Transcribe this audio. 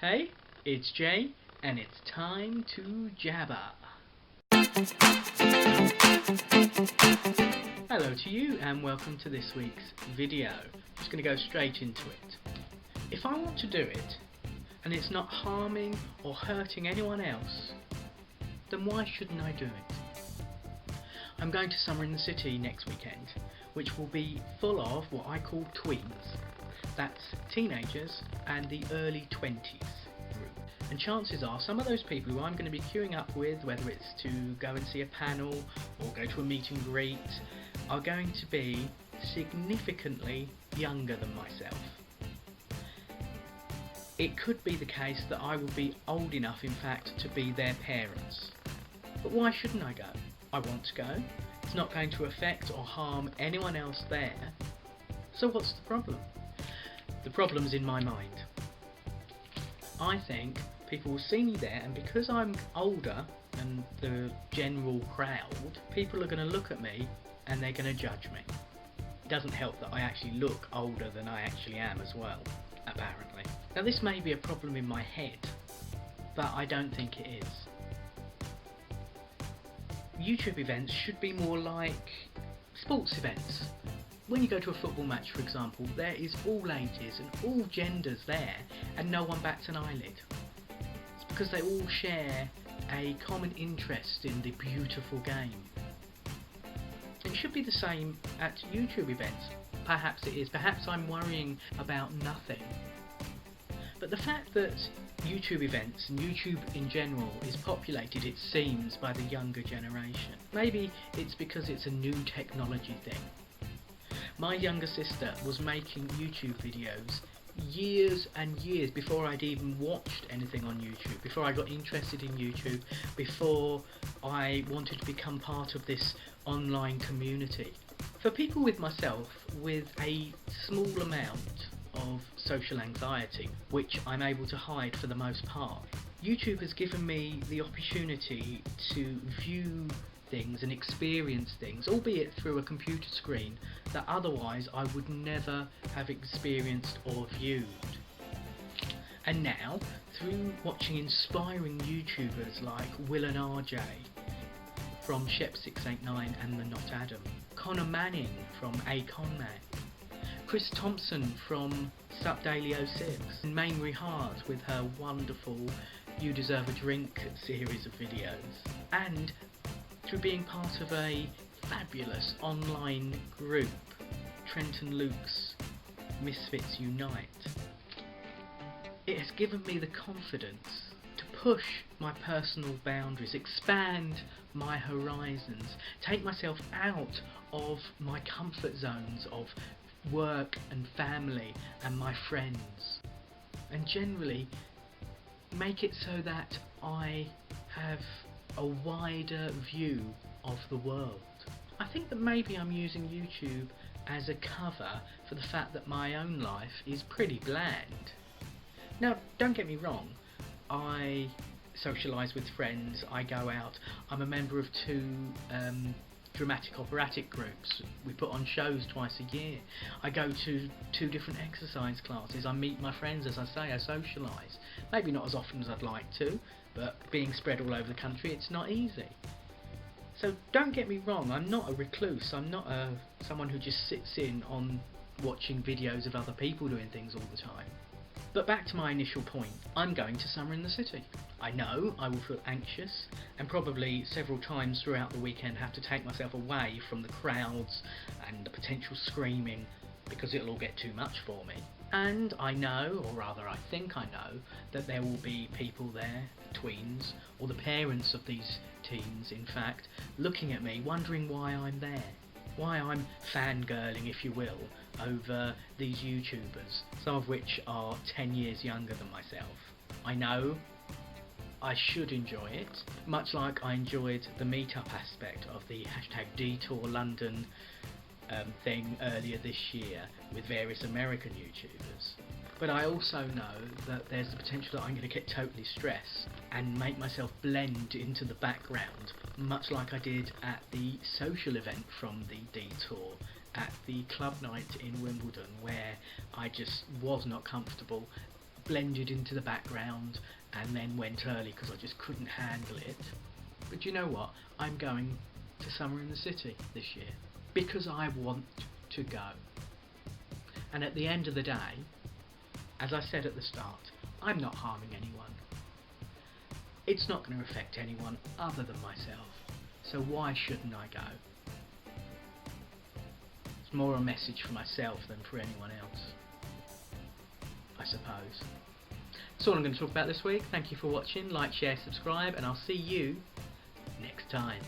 Hey, it's Jay, and it's time to jabber. Hello to you, and welcome to this week's video. I'm just going to go straight into it. If I want to do it, and it's not harming or hurting anyone else, then why shouldn't I do it? I'm going to Summer in the City next weekend, which will be full of what I call tweens. That's teenagers and the early 20s group. And chances are some of those people who I'm going to be queuing up with, whether it's to go and see a panel or go to a meet and greet, are going to be significantly younger than myself. It could be the case that I will be old enough, in fact, to be their parents. But why shouldn't I go? I want to go. It's not going to affect or harm anyone else there. So what's the problem? The problem's in my mind. I think people will see me there, and because I'm older than the general crowd, people are going to look at me and they're going to judge me. It doesn't help that I actually look older than I actually am as well, apparently. Now this may be a problem in my head, but I don't think it is. YouTube events should be more like sports events. When you go to a football match, for example, there is all ages and all genders there, and no one bats an eyelid. It's because they all share a common interest in the beautiful game. It should be the same at YouTube events. Perhaps it is. Perhaps I'm worrying about nothing. But the fact that YouTube events and YouTube in general is populated, it seems, by the younger generation. Maybe it's because it's a new technology thing. My younger sister was making YouTube videos years and years before I'd even watched anything on YouTube, before I got interested in YouTube, before I wanted to become part of this online community. For people with myself, with a small amount of social anxiety, which I'm able to hide for the most part, YouTube has given me the opportunity to view things and experience things, albeit through a computer screen, that otherwise I would never have experienced or viewed. And now, through watching inspiring YouTubers like Will and RJ from Shep689 and The Not Adam, Connor Manning from Aconman, Chris Thompson from Sup Daily 06, and Mainry Hart with her wonderful You Deserve a Drink series of videos, and through being part of a fabulous online group, Trent and Luke's Misfits Unite. It has given me the confidence to push my personal boundaries, expand my horizons, take myself out of my comfort zones of work and family and my friends, and generally make it so that I have a wider view of the world. I think that maybe I'm using YouTube as a cover for the fact that my own life is pretty bland. Now, don't get me wrong, I socialise with friends, I go out, I'm a member of two dramatic operatic groups. We put on shows twice a year. I go to 2 different exercise classes. I meet my friends, as I say, I socialise. Maybe not as often as I'd like to, but being spread all over the country, it's not easy. So don't get me wrong, I'm not a recluse. I'm not someone who just sits in on watching videos of other people doing things all the time. But back to my initial point, I'm going to Summer in the City. I know I will feel anxious and probably several times throughout the weekend have to take myself away from the crowds and the potential screaming because it'll all get too much for me. And I know, or rather I think I know, that there will be people there, tweens, or the parents of these teens in fact, looking at me wondering why I'm there. Why I'm fangirling, if you will, over these YouTubers, some of which are 10 years younger than myself. I know I should enjoy it, much like I enjoyed the meetup aspect of the #Detour London thing earlier this year with various American YouTubers. But I also know that there's the potential that I'm going to get totally stressed and make myself blend into the background, much like I did at the social event from the Detour at the club night in Wimbledon, where I just was not comfortable blended into the background and then went early because I just couldn't handle it. But you know what? I'm going to Summer in the City this year because I want to go. And at the end of the day, as I said at the start, I'm not harming anyone. It's not going to affect anyone other than myself. So why shouldn't I go? It's more a message for myself than for anyone else, I suppose. That's all I'm going to talk about this week. Thank you for watching. Like, share, subscribe, and I'll see you next time.